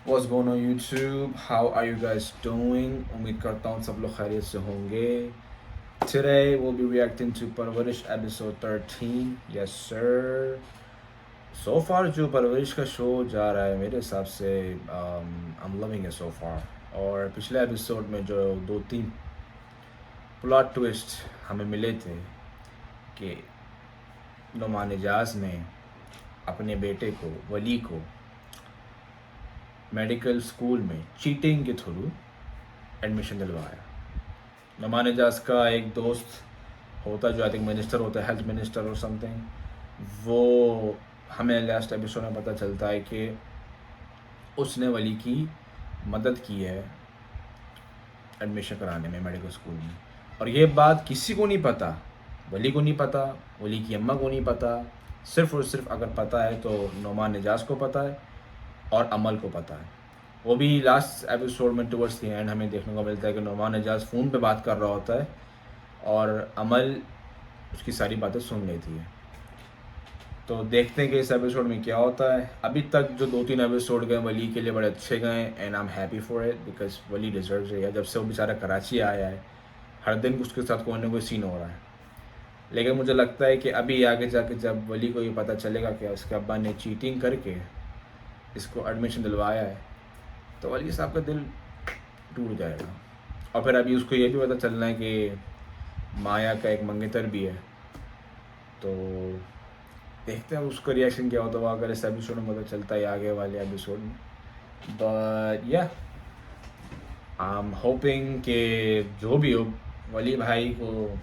What's going on YouTube? How are you guys doing? उम्मीद करता हूँ सब लोग खैरियत से होंगे. Today we'll be reacting to Parvarish episode 13. Yes sir. So far जो परवरिश का शो जा रहा है मेरे हिसाब से I'm loving it so far. और पिछले एपिसोड में जो 2-3 प्लॉट ट्विस्ट हमें मिले थे कि नुमान एजाज ने अपने बेटे को वली को मेडिकल स्कूल में चीटिंग के थ्रू एडमिशन दिलवाया. नुमान एजाज का एक दोस्त होता जो आई थिंक मिनिस्टर होता है, हेल्थ मिनिस्टर और समथिंग, वो हमें लास्ट एपिसोड में पता चलता है कि उसने वली की मदद की है एडमिशन कराने में मेडिकल स्कूल में. और ये बात किसी को नहीं पता, वली को नहीं पता, वली की अम्मा को नहीं पता. सिर्फ़ और सिर्फ अगर पता है तो नुमान एजाज को पता है और अमल को पता है. वो भी लास्ट एपिसोड में टुवर्ड्स द एंड हमें देखने को मिलता है कि नुमान एजाज फ़ोन पे बात कर रहा होता है और अमल उसकी सारी बातें सुन लेती है. तो देखते हैं कि इस एपिसोड में क्या होता है. अभी तक जो 2-3 एपिसोड गए वली के लिए बड़े अच्छे गए and I am happy for it because Wali deserves it. जब से वो बेचारा कराची आया है हर दिन उसके साथ कोई ना कोई सीन हो रहा है. लेकिन मुझे लगता है कि अभी आगे जाके जब वली को ये पता चलेगा कि उसके अब्बा ने चीटिंग करके इसको एडमिशन दिलवाया है तो वली साहब का दिल टूट जाएगा. और फिर अभी उसको ये भी पता चलना है कि माया का एक मंगेतर भी है. तो देखते हैं उसका रिएक्शन क्या होता है अगर इस एपिसोड में पता चलता है आगे वाले एपिसोड में. बट या आई एम होपिंग कि जो भी हो वली भाई को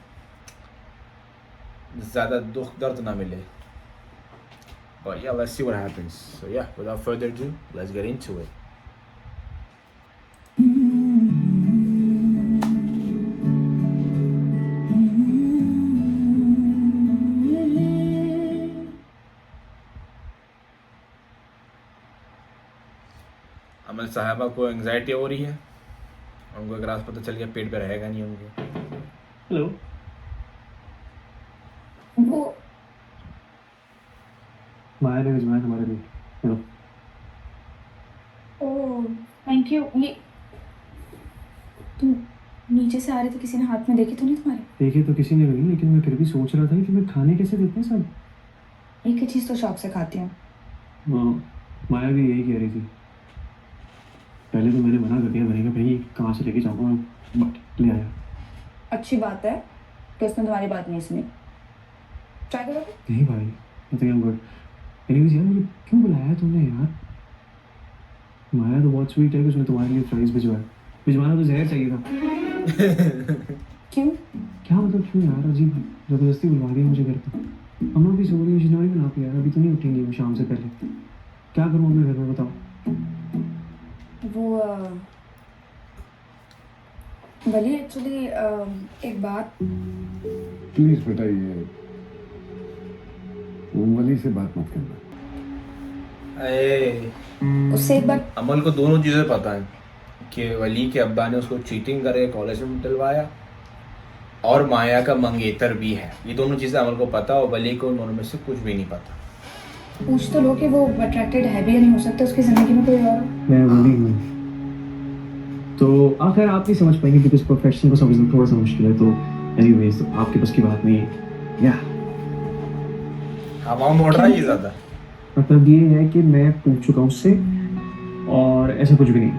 ज़्यादा दुख दर्द ना मिले. But yeah, let's see what happens. So yeah, without further ado, let's get into it. अमल साहबा को एंजाइटी हो रही है. उनको एक रात पता चल गया पेट पे रहेगा नहीं उनके. हेलो. वो माया ने भिजवाया तुम्हारे लिए. हेलो. Oh thank you. ये तुम नीचे से आ रहे थे, किसी ने हाथ में देखी तो नहीं तुम्हारे? देखी तो किसी ने भी नहीं, लेकिन मैं फिर भी सोच रहा था कि मैं खाने कैसे देते हैं सब. एक ही चीज़ तो शौक से खाती हूँ. माया भी यही कह रही थी. पहले तो मैंने मना कर दिया. मैंने कहा भाई कहाँ से लेके जाऊँगा, बट ले आया. अच्छी बात है कि उसने तुम्हारी बात नहीं सुनी. ट्राई करोगे? नहीं भाई, I think I am good. Anyways यार, मुझे क्यों बुलाया तुमने यार? माया तो बहुत स्वीट है कि उसने तुम्हारे लिए फ्राइज भिजवाया. भिजवाना तो जहर चाहिए था. क्यों? क्या मतलब क्यों यार? अजीब जबरदस्ती बुलवा दिया मुझे घर पे. अम्मा भी सो रही है, शिनारी बना के यार. अभी तो नहीं उठेंगी वो शाम से पहले. क्या करूँ अपने घर में, बताओ. वो वली एक्चुअली एक बात. प्लीज बेटा, ये वली से बात मत करना. उससे एक बार अमल को दोनों चीज़ें पता है कि वली के अब्बा ने उसको चीटिंग करके कॉलेज में दिलवाया और माया का मंगेतर भी है. ये दोनों चीज़ें अमल को पता और वली को दोनों में से कुछ भी नहीं पता. पूछ तो लो कि वो अट्रैक्टेड है भी या नहीं. हो सकता है उसकी ज़िंदगी में कोई और. मैं वली हूँ तो आखिर आप नहीं समझ पाएंगे बिकॉज प्रोफेशन को समझना थोड़ा सा मुश्किल है. तो एनीवेज तो आपके बस की बात नहीं है. या हवा मोड़ रहा है ये ज़्यादा. मतलब ये है कि मैं पूछ चुका हूँ उससे और ऐसा कुछ भी नहीं.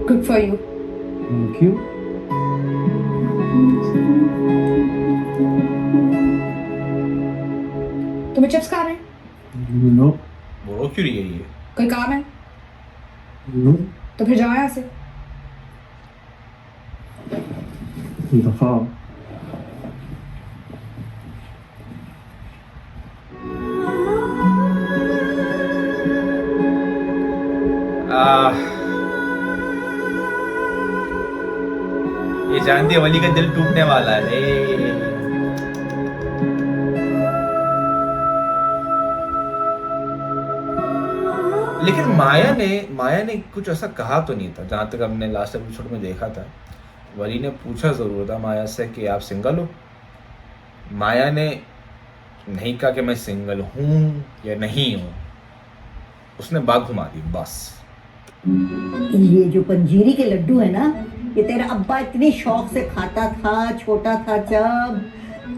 Good for you. Thank you. तुम्हें चिप्स खा रहे हैं? नो. बोलो क्यों रही है ये? कोई काम है नो. तो फिर जाओ यहाँ से. दफा. ये जानती है वली का दिल टूटने वाला है. लेकिन माया ने कुछ ऐसा कहा तो नहीं था, जहाँ तक हमने लास्ट एपिसोड में देखा था। वली ने पूछा ज़रूर था माया से कि आप सिंगल हो। माया ने नहीं कहा कि मैं सिंगल हूँ या नहीं हूँ, उसने बात घुमा दी बस। ये जो पंजीरी के लड्डू है ना, ये तेरा अब्बा इतनी शौक से खाता था छोटा था जब,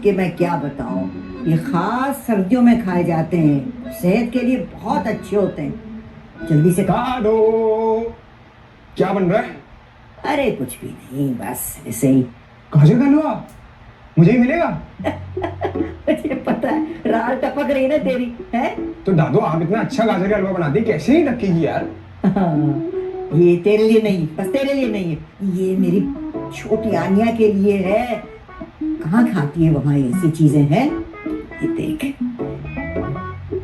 कि मैं क्या बताऊं। ये खास सर्दियों में खाए जाते हैं, सेहत के लिए बहुत अच्छे होते हैं। जल्दी से खा। दो। क्या बन रहा है? अरे कुछ भी नहीं, बस ऐसे ही। गाजर का हलवा मुझे ही मिलेगा? मुझे पता है राल टपक रही ना तेरी है। तो दादू आप इतना अच्छा गाजर का हलवा बनाती, कैसे ही टपकेगी यार? ये तेरे लिए नहीं, बस तेरे लिए नहीं है, ये मेरी छोटी आनिया के लिए है। कहाँ खाती है वहां ऐसी चीजें हैं? ये देख,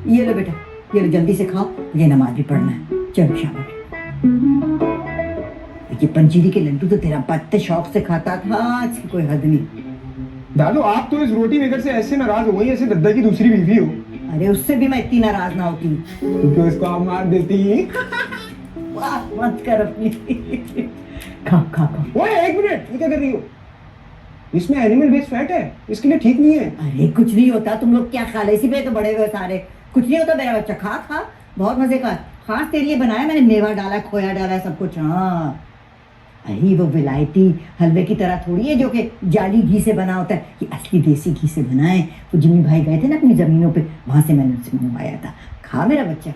ये लो बेटा, ये लो, जल्दी से खाओ, ये नमाज भी पढ़ना है। चलो शाबाश। ये पंजीरी के लड्डू तो तेरा बत्ते शौक से खाता था, इसकी कोई हद नहीं। दादू आप तो इस रोटी मेकर से ऐसे नाराज हो गई जैसे दद्दा की दूसरी बीवी हो। अरे उससे भी मैं इतनी नाराज ना होती। क्योंकि इसको आप मार देती। वाह, मत कर अपनी। खा खा खा। ओए एक मिनट, ये क्या कर रही हो? इसमें एनिमल बेस्ड फैट है, इसके लिए ठीक नहीं है। अरे कुछ नहीं होता, तुम लोग क्या खा ले, इसी पे तो बड़े हुए सारे। कुछ नहीं होता मेरा बच्चा, खा खा, बहुत मजे का। खास तेरे लिए बनाया मैंने, मेवा डाला, खोया डाला, सब कुछ। हाँ, अरे वो विलायती हलवे की तरह थोड़ी है जो कि जाली घी से बना होता है, ये असली देसी घी से बना है। वो जिम्मी भाई गए थे ना अपनी जमीनों पे, वहां से मैंने उनसे मंगवाया था। खा मेरा बच्चा,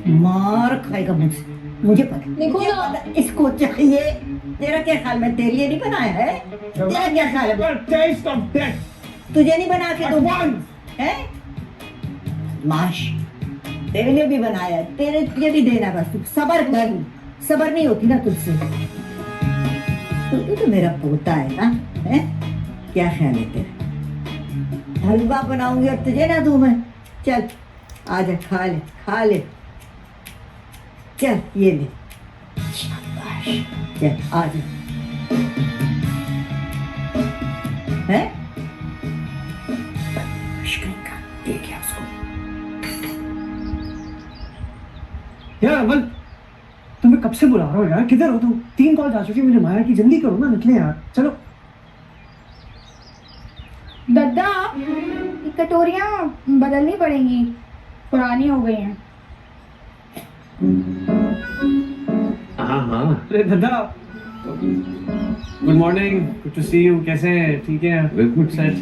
मार खाएगा मुझसे, मुझे पता, मुझे पता इसको चाहिए। तेरा क्या ख्याल, मैं तेरे लिए नहीं बनाया है? तेरा क्या ख्याल है? टेस्ट ऑफ डेथ तुझे नहीं बना के दूं है? माश तेरे लिए भी बनाया है, तेरे लिए भी देना, बस तू सबर कर। सबर नहीं होती ना तुझसे। तू तो मेरा पोता है ना, है? क्या ख्याल है तेरा? हलवा बनाऊंगी और तुझे ना दूं मैं? चल आजा, खा ले खा ले, चल ये ले, शाबाश, चल आजा। है देख क्या उसको। यार अमल, तुम्हें कब से बुला रहा हूँ यार, किधर हो तुम? 3 कॉल जा चुकी, मुझे माया की, जल्दी करो ना, निकले यार, चलो। दद्दा, ये कटोरियाँ बदलनी पड़ेंगी, पुरानी हो गई हैं। हाँ हाँ, अरे दादा, good morning, good to see you. कैसे हैं? ठीक है, बिल्कुल सेट।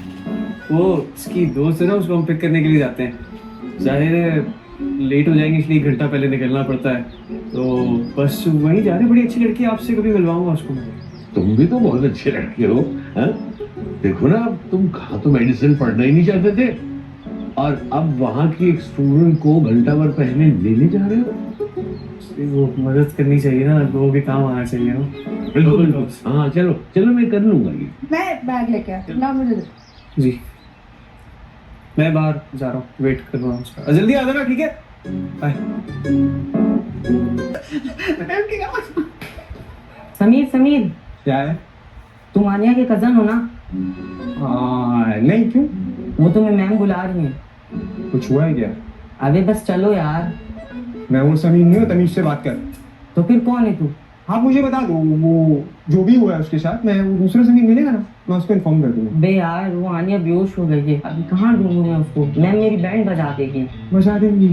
वो इसकी दोस्त है ना, उसको हम पिक करने के लिए जाते हैं। जाहिर है लेट हो जाएंगे, इसलिए 1 घंटा पहले निकलना पड़ता है। तो बस वहीं जा रहे हैं। बड़ी अच्छी लड़की है, आपसे कभी मिलवाऊंगा उसको। तुम भी तो बहुत अच्छे लड़के हो, हाँ? देखो ना, अब तुम कहा तो मेडिसिन पढ़ना ही नहीं चाहते थे, और अब वहाँ की एक स्टूडेंट को घंटा भर पहले लेने जा रहे हो। वो मदद करनी चाहिए ना, लोगों के काम आना चाहिए ना। बिल्कुल बिल्कुल, हाँ चलो चलो, मैं कर लूंगा ये। मैं बैग लेके आती हूँ, ना मुझे दे। जी, मैं बाहर जा रहा हूँ, वेट कर रहा हूँ उसका। जल्दी आ जाना, ठीक है? बाय। समीर, क्या है? तुम आनिया के कजन हो ना? नहीं, क्यों? वो तुम्हें मैम बुला रही है। कुछ हुआ है क्या? अबे बस चलो यार। मैं वो समीर नहीं हूँ, तमीज से बात कर। तो फिर कौन है तू? आप मुझे बता दो, वो जो भी हुआ है उसके साथ, मैं वो दूसरा समीर मिलेगा ना, मैं उसको इन्फॉर्म कर दूंगा। बे यार, वो आनिया बेहोश हो गई है, अभी कहाँ ढूंढूं मैं उसको? मैम मेरी बैंड बजा देगी। बजा देंगी।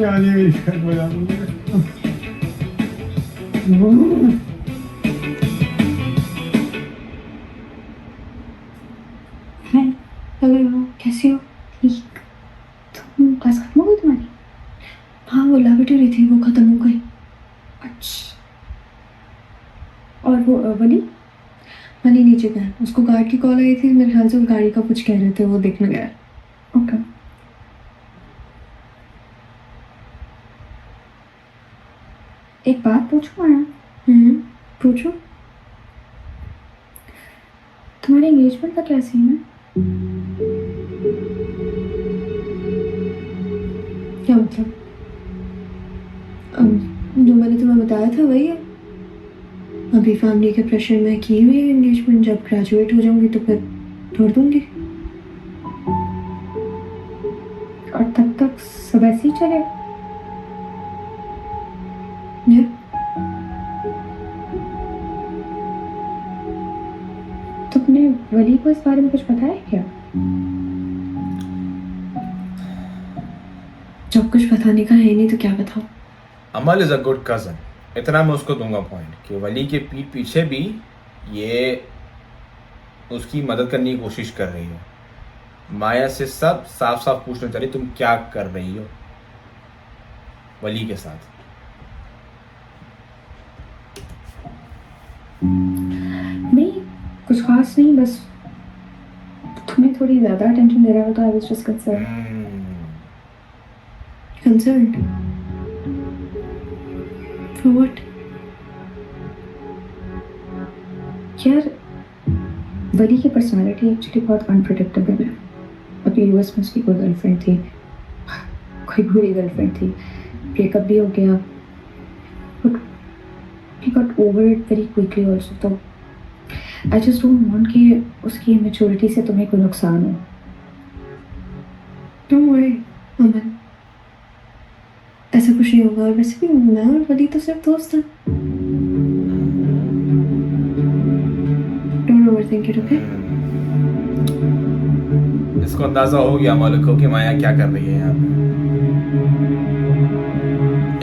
आने मेरी बैंड बजा दूंगी। हेलो, कैसी हो? ठीक। तुम क्लास खत्म हो गई तुम्हारी? हाँ, वो लैबोरेटरी थी, वो खत्म हो गई। अच्छा। और वो वली नीचे गया, उसको गार्ड की कॉल आई थी, मेरे ख्याल से वो गाड़ी का कुछ कह रहे थे, वो देखने गया। ओके। एक बात पूछूं मैं? पूछो। तुम्हारे एंगेजमेंट का क्या सीन है? क्या मतलब? जो मैंने तुम्हें बताया था वही है। अभी फैमिली के प्रेशर में की हुई है एंगेजमेंट, जब ग्रेजुएट हो जाऊंगी तो फिर छोड़ दूंगी। सब ऐसे ही चले। या तुमने वली को इस बारे में कुछ बताया क्या? जब कुछ बताने का है नहीं तो क्या बताओ? अमल इज़ अ गुड कज़न, इतना मैं उसको दूंगा पॉइंट कि वली के पीठ पीछे भी ये उसकी मदद करने की कोशिश कर रही है। माया से सब साफ साफ पूछना चाहिए तुम क्या कर रही हो वली के साथ। नहीं कुछ खास नहीं, बस तुम्हें थोड़ी ज्यादा अटेंशन दे रहा हो तो I was just concerned. For what? यार वली की पर्सनालिटी एक्चुअली बहुत अनप्रेडिक्टेबल है। अभी यूएस में उसकी कोई गर्लफ्रेंड थी, कोई बुरी गर्लफ्रेंड थी, ब्रेकअप भी हो गया, but he got over it very quickly also. तो I just don't want कि उसकी immaturity से तुम्हें कोई नुकसान हो। Don't worry, अमन, ऐसा कुछ नहीं होगा। और वैसे भी मैं और वली तो सिर्फ दोस्त हैं। Don't overthink it, okay? इसको अंदाजा हो गया मालिक को कि माया क्या कर रही है यहाँ पे।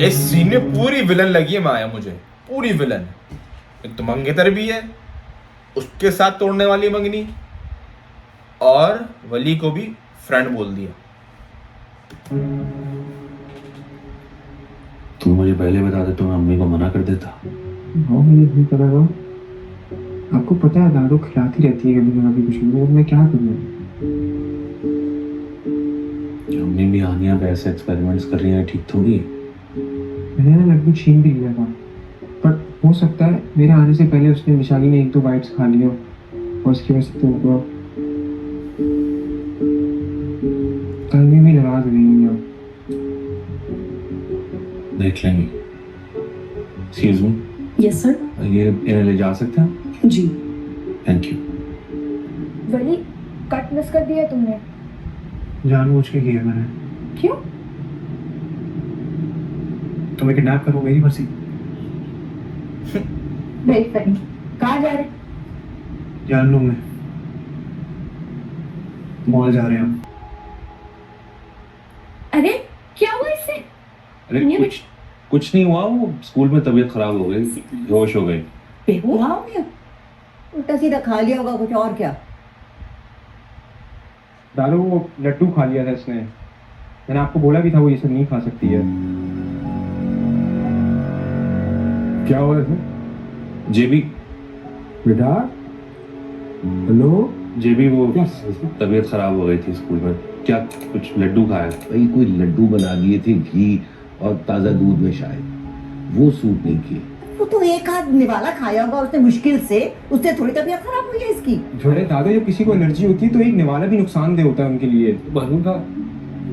इस सीन में पूरी विलन लगी है माया मुझे, पूरी विलन। एक तो मंगेतर भी है, उसके साथ तोड़ने वाली मंगनी, और वली को भी फ्रेंड बोल दिया। तुम मुझे पहले बता दे तो मैं अम्मी को मना कर देता। हाँ मुझे नहीं पता था। आपको पता है दादू खिलाती रहती है कभी कभी कुछ भी, मैं क्या करूँ? अम्मी भी आनिया पे ऐसे एक्सपेरिमेंट्स कर रही है, ठीक थोड़ी है। मैंने ना लड्डू छीन भी लिया था, पर हो सकता है मेरे आने से पहले उसने विशाली ने 1-2 बाइट्स खा लिया और उसकी वजह से तो हुआ। तन्वी भी नाराज नहीं है। देख लेंगे। Excuse me, Yes sir. ये इन्हें ले जा सकते हैं? जी। Thank you. वली कट मिस कर दिया तुमने। जानबूझ के किया मैंने। क्यों? तुम्हें किडनैप करो, मेरी मर्जी। Very funny. कहाँ जा रहे? जान लूँ मैं। मॉल जा रहे हैं हम। अरे क्या हुआ इससे? अरे कुछ नहीं हुआ, वो स्कूल में तबीयत खराब हो गई, बेहोश हो गई। बेहोश हो गया? उल्टा सीधा खा लिया होगा कुछ, और क्या? दादू वो लड्डू खा लिया था इसने। मैंने आपको बोला भी था वो ये सब नहीं खा सकती है। क्या हुआ है? जेबी बेटा हेलो, जेबी वो क्या तबीयत खराब हो गई थी स्कूल में, क्या कुछ लड्डू खाया? भाई कोई लड्डू बना दिए थे घी और ताज़ा दूध में, शायद वो सूट नहीं किए। वो तो एक हाथ निवाला खाया होगा उसने मुश्किल से, उससे थोड़ी तबीयत खराब हुई है इसकी। छोड़े दादा, जब किसी को एलर्जी होती है तो एक निवाला भी नुकसानदेह होता है उनके लिए। मालूम था?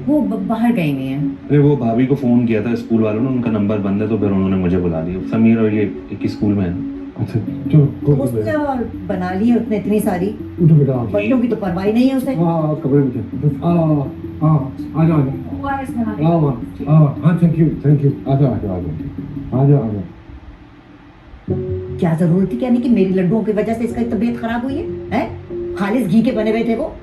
वो बाहर गई हुई है। अरे वो भाभी को फोन किया था स्कूल वालों ने, उनका नंबर बंद है तो फिर उन्होंने मुझे बुला लिया। समीर और ये एक ही स्कूल में है। अच्छा चलो उसने और बना ली है उसने इतनी सारी, उठो बेटा। बच्चों की तो परवाह नहीं है उसे। हाँ कमरे में चल। आ जाओ हाँ थैंक यू आ जाओ आ जाओ। क्या जरूरत थी कहने की मेरी लड्डुओं की वजह से इसका तबीयत खराब हुई है? हैं? खालिस घी के बने हुए थे वो।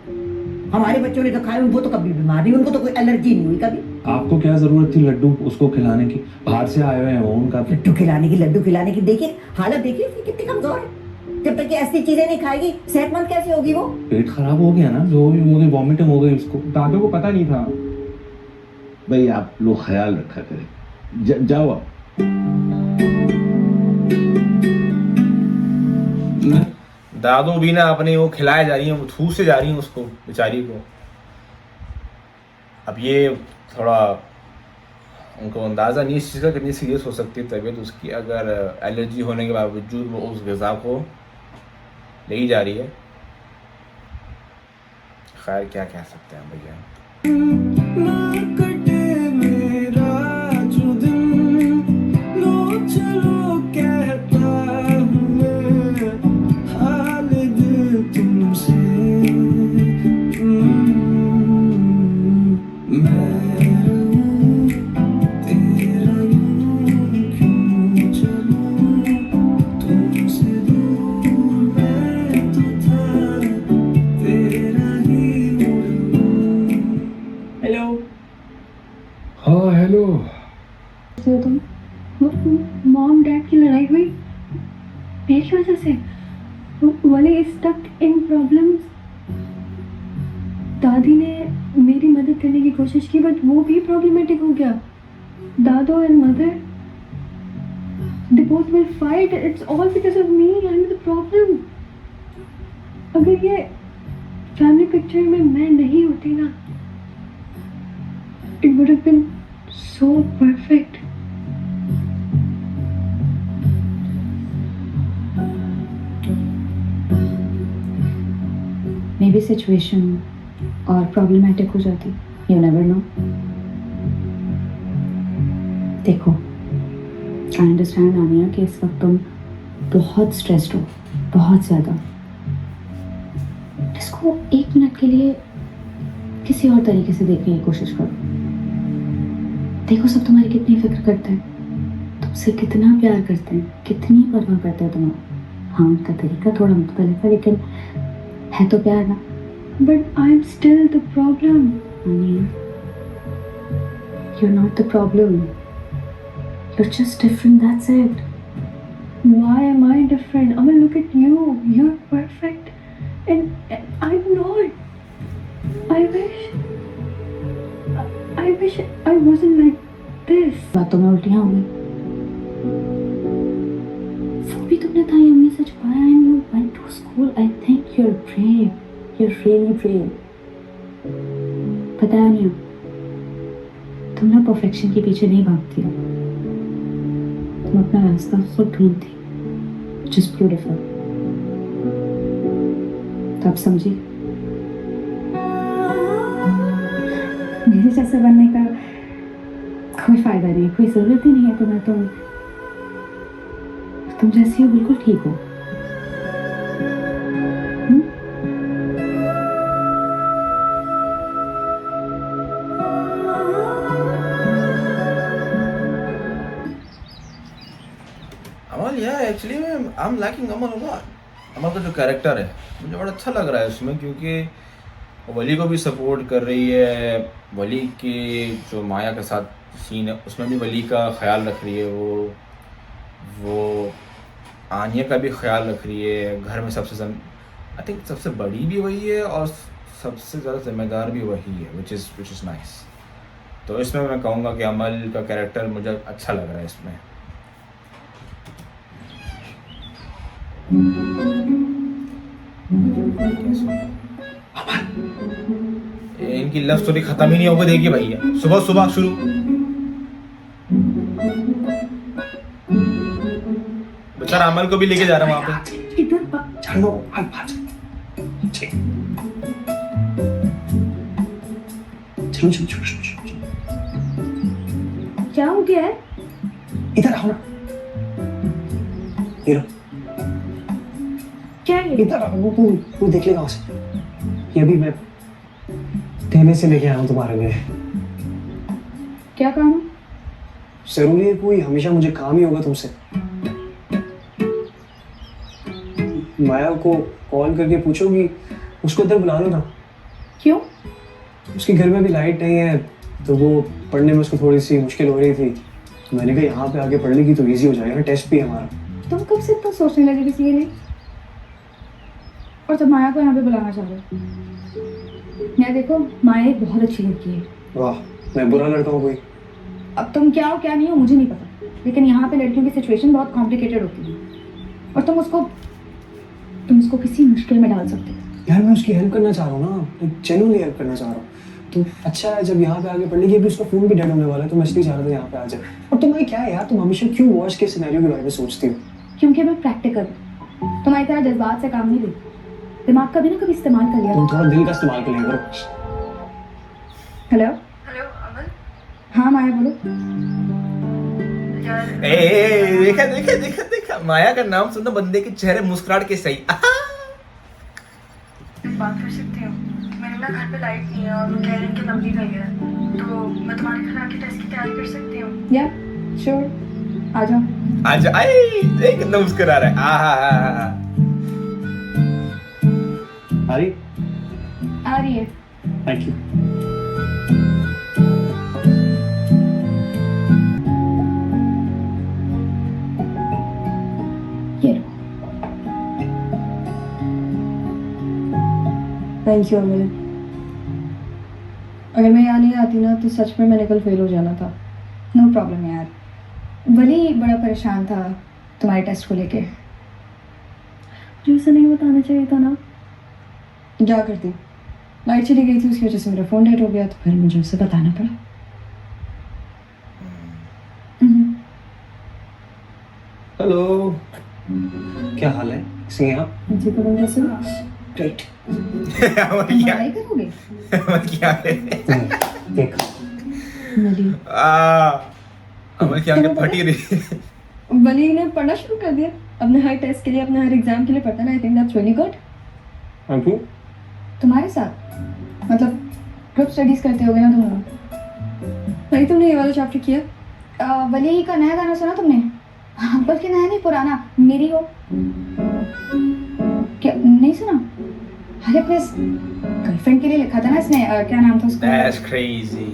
हमारे बच्चों ने तो खाए, वो तो कभी बीमार नहीं, उनको तो कोई एलर्जी नहीं हुई कभी। आपको क्या जरूरत थी लड्डू उसको खिलाने की? बाहर से आए हुए हैं वो, उनका लड्डू खिलाने की देखिए हालत, देखिए उसकी कितनी कमजोर है। जब तक ये ऐसी चीजें नहीं खाएगी सेहतमंद कैसे होगी वो? पेट खराब हो गया ना, जो भी हो गई, वॉमिटिंग हो गई उसको। दादू को पता नहीं था। भाई आप लोग ख्याल रखा करें। जाओ आप। दादू भी ना अपने वो खिलाए जा रही हैं, वो ठूस से जा रही हैं उसको बेचारी को। अब ये थोड़ा उनको अंदाज़ा नहीं इस चीज़ का कितनी सीरियस हो सकती है तबीयत उसकी, अगर एलर्जी होने के बावजूद वो उस ग़िज़ा को ले ही जा रही है। खैर क्या कह सकते हैं भैया। हाँ हेलो। हो तुम? मॉम डैड की लड़ाई हुई मेरी वजह से? वली इज स्टक इन प्रॉब्लम्स। दादी ने मेरी मदद करने की कोशिश की बट वो भी प्रॉब्लमेटिक हो गया। दादो and mother they both will fight. It's all because of me and the problem. अगर ये फैमिली पिक्चर में मैं नहीं होती ना, it would have been so perfect. Maybe situation और प्रॉब्लमेटिक हो जाती, यू नेवर नो। देखो, आई अंडरस्टैंड आनिया कि इस वक्त तुम बहुत स्ट्रेस्ड हो, बहुत ज़्यादा। इसको एक मिनट के लिए किसी और तरीके से देखने की कोशिश करो। देखो सब तुम्हारी कितनी फिक्र करते हैं, तुमसे कितना प्यार करते हैं, कितनी परवाह करते हैं तुम्हारा। हाँ, उनका तरीका थोड़ा मुख्तलिफ है लेकिन है तो प्यार ना। But I am still the problem. You're not the problem. You're just different, that's it. Why am I different? Amal, look at you. You're perfect. And I'm not. I wish I wasn't like this. बातों में उल्टियाँ हो गई। वो भी तुमने ताई अम्मी से छुपाया and you went to school. I think you're brave. You're really brave. पता है नहीं, तुम ना परफेक्शन के पीछे नहीं भागती हो, तुम अपना रास्ता खुद ढूंढती, which is beautiful. तो अब समझी, मेरे जैसे बनने का कोई फायदा नहीं, कोई जरूरत ही नहीं है तुम्हें। तुम जैसी हो बिल्कुल ठीक हो। अमल, या actually I am liking Amal a lot. Amal का जो कैरेक्टर है मुझे बड़ा अच्छा लग रहा है उसमें, क्योंकि वली को भी सपोर्ट कर रही है। वली के जो माया के साथ सीन है उसमें भी वली का ख्याल रख रही है, वो आनिया का भी ख्याल रख रही है। घर में आई थिंक सबसे बड़ी भी वही है और सबसे ज़्यादा जिम्मेदार भी वही है, विच इज़ नाइस। तो इसमें मैं कहूँगा कि अमल का कैरेक्टर मुझे अच्छा लग रहा है इसमें। इनकी लव स्टोरी खत्म ही नहीं होगी, देखिए भैया, सुबह सुबह शुरू। बेचारा अमल को भी लेके जा रहा हूँ वहां पे। चलो चलो चलो चलो चलो, क्या हो गया है? इधर आओ ना। ये लो, क्या है? इधर आओ, तू देख लेगा उसे। ये अभी मैं देने से लेके आया हूँ तुम्हारे लिए। क्या काम है? जरूरी है कोई? हमेशा मुझे काम ही होगा तुमसे। माया को कॉल करके पूछोगी, उसको इधर बुला लो ना। क्यों? उसके घर में भी लाइट नहीं है तो वो पढ़ने में उसको थोड़ी सी मुश्किल हो रही थी, तो मैंने कहा यहाँ पे आके पढ़ लेगी तो इजी हो जाएगा, टेस्ट भी है हमारा। तुम कब से इतना सोचने लगे किसी के लिए? और तुम माया को यहाँ पे बुलाना चाह रहे हो? यार देखो, माया एक बहुत अच्छी लड़की है। वाह, मैं बुरा लड़का हूँ कोई? अब तुम क्या हो क्या नहीं हो मुझे नहीं पता, लेकिन यहाँ पे लड़कियों की सिचुएशन बहुत कॉम्प्लिकेटेड होती है और तुम उसको किसी मुश्किल में डाल सकते हो। यार मैं उसकी हेल्प करना चाह रहा हूँ ना, जेन्युइनली हेल्प करना चाह रहा हूँ। तो अच्छा है, जब यहाँ पे आगे पढ़ने की, अभी उसका फोन भी डेड होने वाला है, तो मैं इसलिए चाह रहा था यहाँ पे आ जाए। और तुम्हारी क्या है यार, तुम हमेशा क्यों वर्स्ट के सिनेरियो के बारे में सोचती हो? क्योंकि मैं प्रैक्टिकल हूँ, तुम्हारी तरह जज्बात से काम नहीं लेती, दिमाग का भी ना कभी इस्तेमाल कर लिया। तुम थोड़ा दिल का इस्तेमाल कर लिया करो। हेलो हेलो अमल। हाँ माया बोलो। यार देखा देखा देखा देखा, माया का नाम सुनना बंदे के चेहरे मुस्कुराहट के सही। बात कर सकती हूँ? मेरे ना घर पे लाइट नहीं है और वो कह रहे हैं कि लंबी गई है, तो मैं तुम्हारे घर आके टेस्ट की तैयारी कर सकती हूँ? या श्योर, आ जाओ। आज आई देख कितना मुस्कुरा रहा है। आ रही? आ रही है। Thank you. Thank you अमिल। अगर मैं यहाँ नहीं आती ना तो सच में मैंने कल फेल हो जाना था। नो प्रॉब्लम यार। वली बड़ा परेशान था तुम्हारे टेस्ट को लेके। मुझे उसे नहीं बताना चाहिए था ना। क्या करती, लाइट चली गई थी, उसकी वजह से मेरा फ़ोन डेड हो गया, तो फिर मुझे उसे बताना पड़ा। हेलो, क्या हाल है? कैसे हैं आप? मुझे तो बंदा से ग्रेट। अमल क्या लड़ाई करोगे? अमल क्या है देखो, वली अमल की आंखें फटी रही। वली ने पढ़ना शुरू कर दिया अपने हर टेस्ट के लिए, अपने हर एग्जाम के लिए पढ़ता ना। I think that's really good. Thank you. तुम्हारे साथ मतलब ग्रुप स्टडीज करते होगे ना तुम लोग। नहीं, तुमने ये वाला चैप्टर किया? वली का नया गाना सुना तुमने? बल्कि नया नहीं, पुराना, मेरी हो। क्या नहीं सुना? अरे अपने गर्लफ्रेंड के लिए लिखा था ना इसने, क्या नाम था उसका? That's crazy.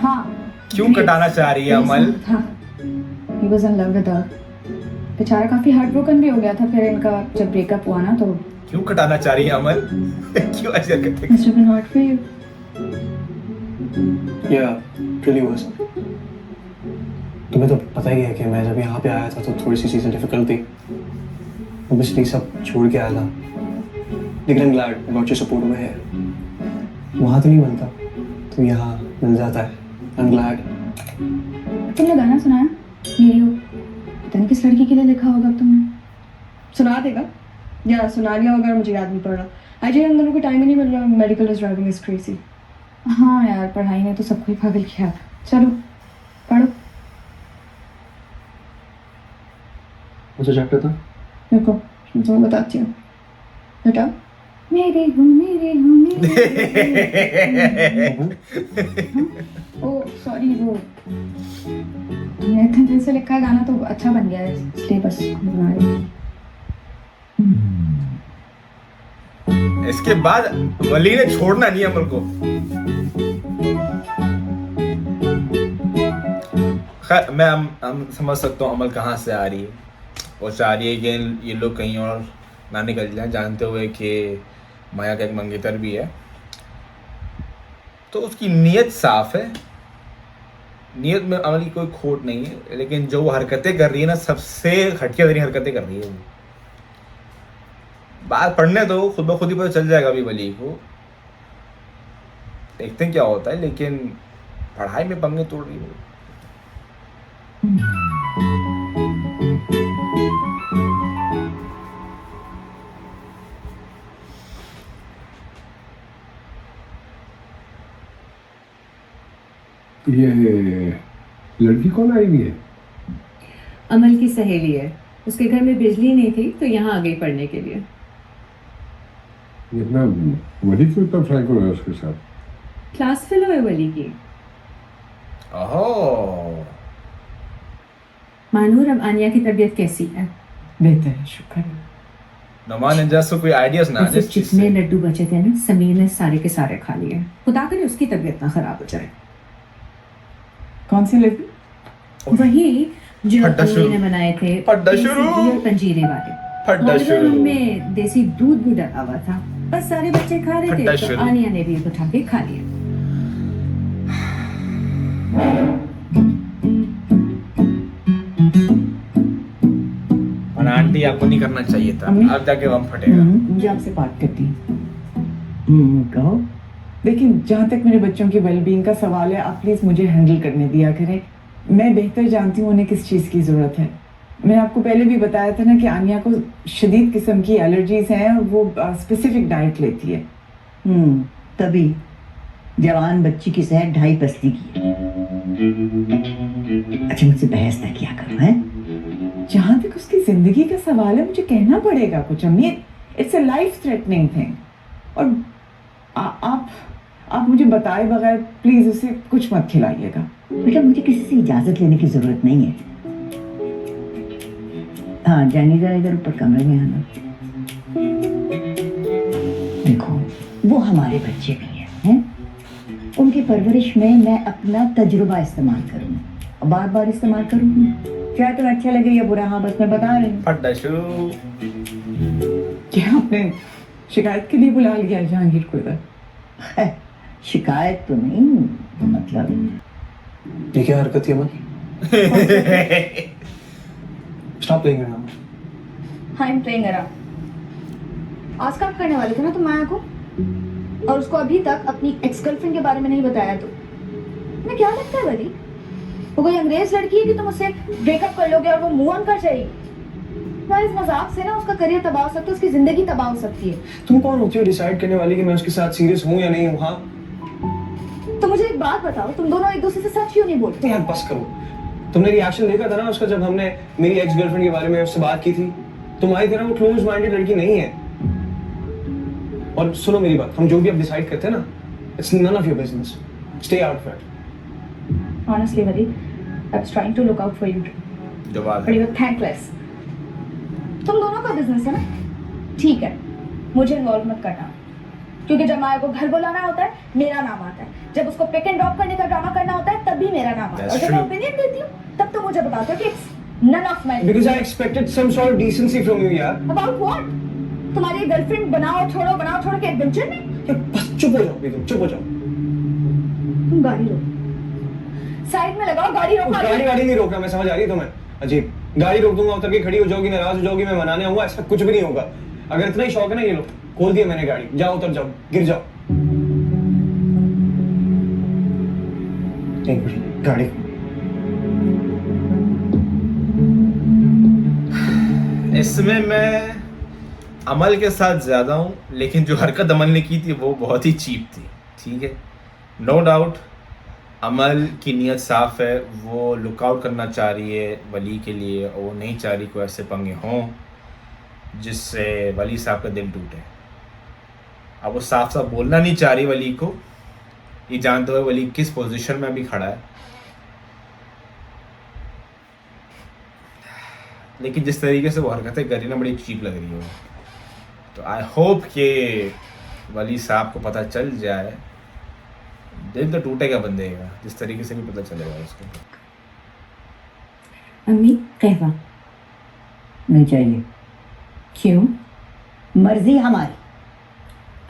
हाँ। क्यों कटाना चाह रही है अमल? हाँ, he was in love with her। बेचारा काफी हार्ट ब्रोकन भी हो गया था फिर इनका जब ब्रेकअप हुआ ना, तो क्यों कटाना चाह रही है अमल? क्यों ऐसे करते? must have been hard for you। Yeah, really was। तुम्हें तो पता ही है कि मैं जब यहाँ पे आया था तो थोड़ी सी चीज़ें डिफिकल्ट थी। Obviously सब छोड़ के आया था, लेकिन I'm glad I got your support over here। वहाँ तो नहीं मिलता, तो यहाँ मिल जाता है। I'm glad। तुमने गाना सुनाया मेरी हो? पता नहीं किस लड़की के लिए लिखा होगा तुमने। सुना देगा या सुना लिया होगा, मुझे याद नहीं पड़ रहा। आज हम दोनों को टाइम ही नहीं मिल रहा। Medical is driving is crazy. हाँ यार, पढ़ाई ने तो सबको ही पागल किया। चलो पढ़ो। कौन सा चैप्टर था? रुको, मैं तुम्हें बताती हूँ। बेटा, मेरे हो मेरे हो मेरे हो। ओ सॉरी, वो मैंने इतने दिन से लिखा है गाना तो अच्छा बन गया है, इसलिए बस बना रही हूँ। इसके बाद वली ने छोड़ना नहीं अमल को। खैर मैं हम समझ सकता हूँ अमल कहाँ से आ रही है। वो चाह रही है कि ये लोग कहीं और ना निकल जाए, जानते हुए कि माया का एक मंगेतर भी है। तो उसकी नीयत साफ है, नीयत में अमल की कोई खोट नहीं है, लेकिन जो वो हरकतें कर रही है ना, सबसे हटके तरीन हरकतें कर रही है वो। बात पढ़ने दो, खुद ब खुद ही पता चल जाएगा अभी वली को, देखते हैं क्या होता है। लेकिन पढ़ाई में पंगे तोड़ रही है। ये लड़की कौन आई हुई है? अमल की सहेली है। उसके घर में बिजली नहीं थी तो यहाँ आ गई पढ़ने के लिए। इतना वली क्यों इतना फ्रैंक हो रहा है उसके साथ? क्लास फेलो है वली की। ओह, मानूर, अब आनिया की तबीयत कैसी है? बेहतर है, शुक्र है। नमान इंजाज को कोई आइडियाज ना ऐसे जितने लड्डू बचे थे ना, समीर ने सारे के सारे खा लिए। खुदा करे उसकी तबीयत ना खराब हो जाए। कौन सी लड़की? वही जो फट्टा शुरू। ने बनाए थे, फट्टा देसी शुरू। घी और पंजीरे वाले। फट्टा मगर शुरू। उनमें देसी दूध भी डला हुआ था। बस सारे बच्चे खा रहे फट्टा थे तो शुरू। आनिया ने भी उठा के खा लिया। और आंटी आपको नहीं करना चाहिए था, अम्मी? अब जाके वम फटेगा। मुझे आपसे बात करती कहो। लेकिन जहाँ तक मेरे बच्चों की वेलबींग का सवाल है, आप प्लीज़ मुझे हैंडल करने दिया करें। मैं बेहतर जानती हूँ उन्हें किस चीज़ की ज़रूरत है। मैंने आपको पहले भी बताया था ना कि आनिया को शदीद किस्म की एलर्जीज हैं और वो स्पेसिफिक डाइट लेती है। तभी जवान बच्ची की सेहत 2.5 पसली की है। अच्छा, मुझसे बहस ना किया करो, है? जहाँ तक उसकी ज़िंदगी का सवाल है, मुझे कहना पड़ेगा कुछ अम्मी। It's a life threatening thing. और आप मुझे बताए बगैर प्लीज़ उसे कुछ मत खिलाइएगा। बेटा, मुझे किसी से इजाजत लेने की जरूरत नहीं है। हाँ, जानी जरा इधर ऊपर कमरे में आना। देखो, वो हमारे बच्चे भी हैं? उनकी परवरिश में मैं अपना तजुर्बा इस्तेमाल करूँगी और बार बार इस्तेमाल करूँगी। क्या तुम्हें अच्छा लगे या बुरा? हाँ, बस मैं बता रही हूँ। फट्टा शुरू। क्या आपने शिकायत के लिए बुला लिया जहांगीर को इधर। शिकायत तो नहीं, मतलब ये क्या हरकत है Aman? Stop playing around. I am playing around. आज काम करने वाले थे ना तुम माया को, और उसको अभी तक अपनी एक्स गर्लफ्रेंड के बारे में नहीं बताया। तो तुम्हें क्या लगता है वली, वो कोई अंग्रेज लड़की है कि तुम उससे ब्रेकअप कर लोगे और वो मूव ऑन कर जाएगी? तुम्हारे इस मजाक से ना उसका करियर तबाह हो सकता है, उसकी जिंदगी तबाह हो सकती है। तुम कौन होती हो डिसाइड करने वाली कि मैं उसके साथ सीरियस हूँ या नहीं हूँ? हाँ तो मुझे एक बात बताओ, तुम दोनों एक दूसरे से सच क्यों नहीं बोलते? यार बस करो। तुमने रिएक्शन देखा था ना उसका जब हमने मेरी एक्स गर्लफ्रेंड के बारे में उससे बात की थी? तुम्हारी तरह वो क्लोज माइंडेड लड़की नहीं है। और सुनो मेरी बात, हम जो भी अब डिसाइड करते हैं ना, it's none of your business. Stay out of it. Honestly, Vali, I was trying to look out for you, जवाब but you were thankless. तुम दोनों का बिजनेस है ना, ठीक है, मुझे इन्वॉल्व मत करना, क्योंकि जब माया को घर बुलाना होता है मेरा नाम आता है, जब उसको पिक एंड ड्रॉप करने का ड्रामा करना होता है तब भी मेरा नाम आता है, और जब मैं ओपिनियन देती हूँ तब तो मुझे बताते हो कि it's none of my Because I expected some sort of decency from you यार। About what? तुम्हारी गर्लफ्रेंड बनाओ छोड़ो के एडवेंचर में? यार बस चुप हो जाओ बेगम, चुप हो जाओ। तुम गाड़ी रोको, साइड में लगाओ, गाड़ी रोको। गाड़ी नहीं रोक रहा मैं, समझ आ रही है तुम्हें? अजीब, गाड़ी रोक दूंगा, उतर के खड़ी हो जाओगी, नाराज हो जाओगी, मैं मनाने आऊंगा, ऐसा कुछ भी नहीं होगा। अगर इतना ही शौक है ना, ये लो खोल दिया मैंने गाड़ी, जाओ उतर जाओ, गिर जाओ। एक मिनट, गाड़ी इसमें मैं अमल के साथ ज़्यादा हूँ, लेकिन जो हरकत अमल ने की थी वो बहुत ही चीप थी। ठीक है, नो डाउट अमल की नीयत साफ़ है, वो लुकआउट करना चाह रही है वली के लिए, और वो नहीं चाह रही कोई ऐसे पंगे हों जिससे वली साहब का दिल टूटे। अब वो साफ साफ बोलना नहीं चाह रही वली को, ये जानते हुए वली किस पोजीशन में अभी खड़ा है, लेकिन जिस तरीके से वो हरकतें कर रही ना, बड़ी चीप लग रही है। तो आई होप कि वली साहब को पता चल जाए, दिल तो टूटेगा बंदे का, जिस तरीके से भी पता चलेगा उसको। अम्मी कहवा नहीं चाहिए। क्यों? मर्जी हमारी।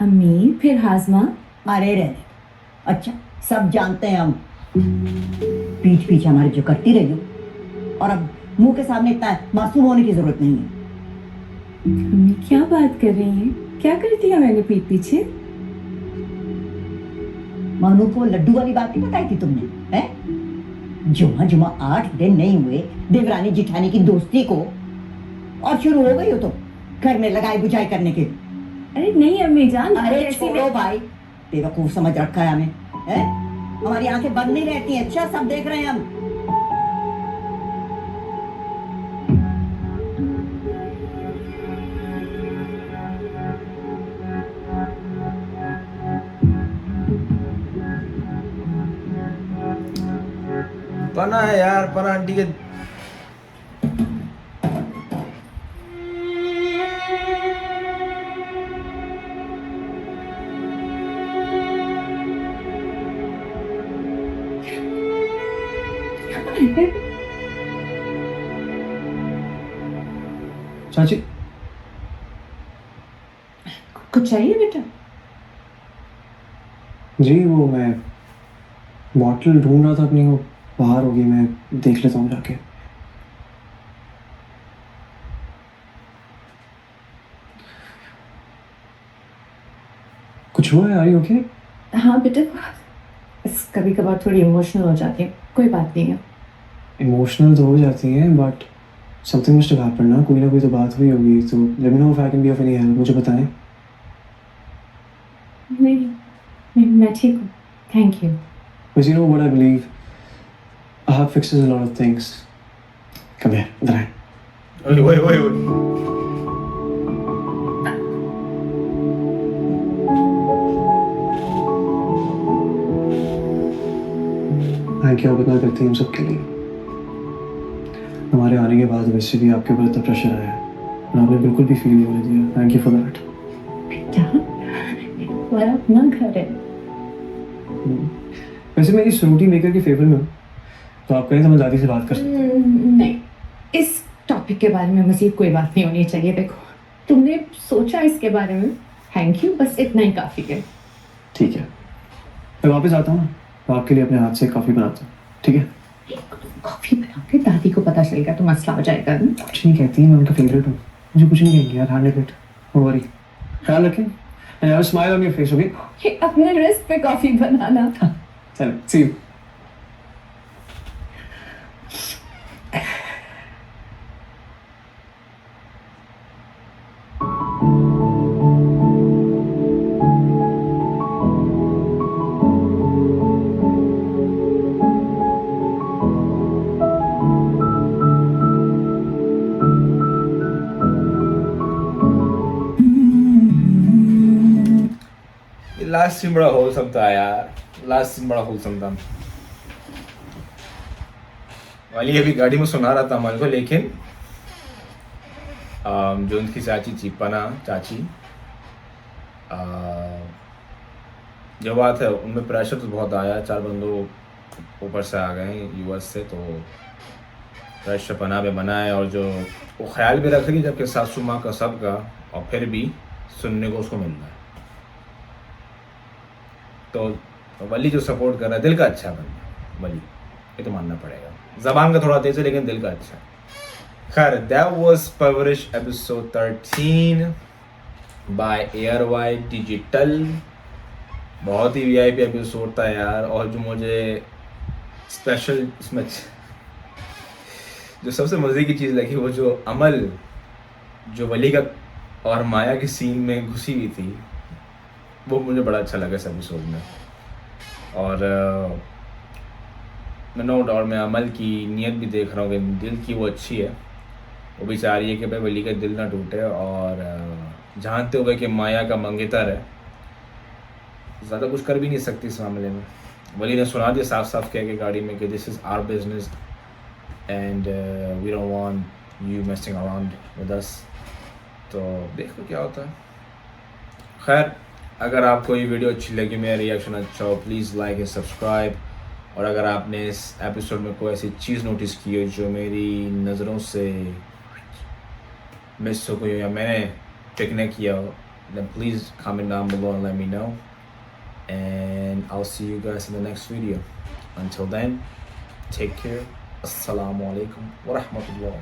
अम्मी फिर हाजमा? अरे रहने, अच्छा सब जानते हैं हम, पीठ पीछे हमारे जो करती रही हो, और अब मुंह के सामने इतना मासूम होने की जरूरत नहीं है। अम्मी क्या बात कर रही हैं? क्या कर दिया मैंने पीठ पीछे? मानू को लड्डू वाली बात नहीं बताई थी तुमने, हैं? जुमा 8 दिन नहीं हुए देवरानी जिठानी की दोस्ती को, और शुरू हो गई हो तो घर में लगाई बुझाई करने के। अरे नहीं अम्मी जान, अरे छोड़ो भाई, बेवकूफ समझ रखा है हमें, हैं? हमारी आंखें बंद नहीं रहती हैं, अच्छा सब देख रहे हैं हम। पना है यार, पना आंटी के चाची कुछ चाहिए बेटा? जी वो मैं बॉटल ढूंढ रहा था अपनी, वो बाहर होगी, मैं देख लेता हूँ जाके। कुछ हुआ है? Are you okay? हाँ बेटा, बस कभी कभार थोड़ी इमोशनल हो जाती है, कोई बात नहीं है। इमोशनल तो हो जाती हैं, but something must have happened ना, कोई ना कोई तो बात हुई होगी। तो let me know if I can be of any help, मुझे बताएं। नहीं मैं ठीक हूँ, thank you. Because you know what I believe, a hug fixes a lot of things. Come here, इधर आए। ओए मैं क्या बता करती हूँ सबके लिए। हमारे आने के बाद वैसे भी आपके ऊपर इतना प्रेशर आया है, और आपने बिल्कुल भी फील नहीं होने दिया। Thank you for that. बेटा हमारा अपना घर है। वैसे मैं इस रोटी मेकर के फेवर में हूँ, तो आप कहें तो मैं दादी से बात कर सकता हूँ। नहीं, इस टॉपिक के बारे में मज़ीद कोई बात नहीं होनी चाहिए। देखो तुमने सोचा इसके बारे में, थैंक यू, बस इतना ही काफी है। ठीक है, मैं वापस आता हूँ ना तो आपके लिए अपने हाथ से कॉफी बनाता हूँ, ठीक है? कॉफी बना के दादी को पता चल गया तो मसला हो जाएगा ना। कुछ नहीं कहती, मैं उनका फेवरेट हूँ, मुझे कुछ नहीं कहेंगे यार, हैंडल इट, डोंट वरी। ख्याल रखें, and have a smile on your face, okay? ये अपने रिस्क पे कॉफी बनाना। चलो, सी यू। लास्ट सीन बड़ा होलसम था यार, लास्ट सीन बड़ा होलसम था। वाली अभी गाड़ी में सुना रहा था अमल को, लेकिन जो उनकी चाची थी, पना चाची, जो बात है उनमें प्रेशर तो बहुत आया, 4 बंदों ऊपर से आ गए यूएस से, तो प्रेशर पना पे बना है। और जो वो ख्याल भी रख रही जबकि सासू माँ का सबका, और फिर भी सुनने को उसको मिल रहा है। तो वली जो सपोर्ट कर रहा है, दिल का अच्छा बंदा वली, ये तो मानना पड़ेगा। ज़बान का थोड़ा तेज है लेकिन दिल का अच्छा। खैर, दैट वाज परवरिश एपिसोड 13 बाय एयरवाई डिजिटल। बहुत ही वीआईपी एपिसोड था यार। और जो मुझे स्पेशल इसमें जो सबसे मज़े की चीज़ लगी, वो जो अमल जो वली का और माया की सीन में घुसी हुई थी, वो मुझे बड़ा अच्छा लगा इस एपिसोड में। और नो डाउट मैं अमल की नीयत भी देख रहा हूँ कि दिल की वो अच्छी है, वो भी चाह रही है कि भाई वली का दिल ना टूटे। और जानते हुए कि माया का मंगेतर है, ज़्यादा कुछ कर भी नहीं सकती इस मामले में। वली ने सुना दिया साफ साफ कह के गाड़ी में कि this is our business and we don't want you messing around with us. तो देखो क्या होता है। खैर, अगर आपको ये वीडियो अच्छी लगी, मेरा रिएक्शन अच्छा हो, प्लीज़ लाइक एंड सब्सक्राइब। और अगर आपने इस एपिसोड में कोई ऐसी चीज़ नोटिस की हो जो मेरी नज़रों से मिस हो गई हो या मैंने पिक नहीं किया हो, then please comment down below and let me know. And I'll see you guys in the next video. Until then, take care. Assalamu alaikum wa rahmatullah.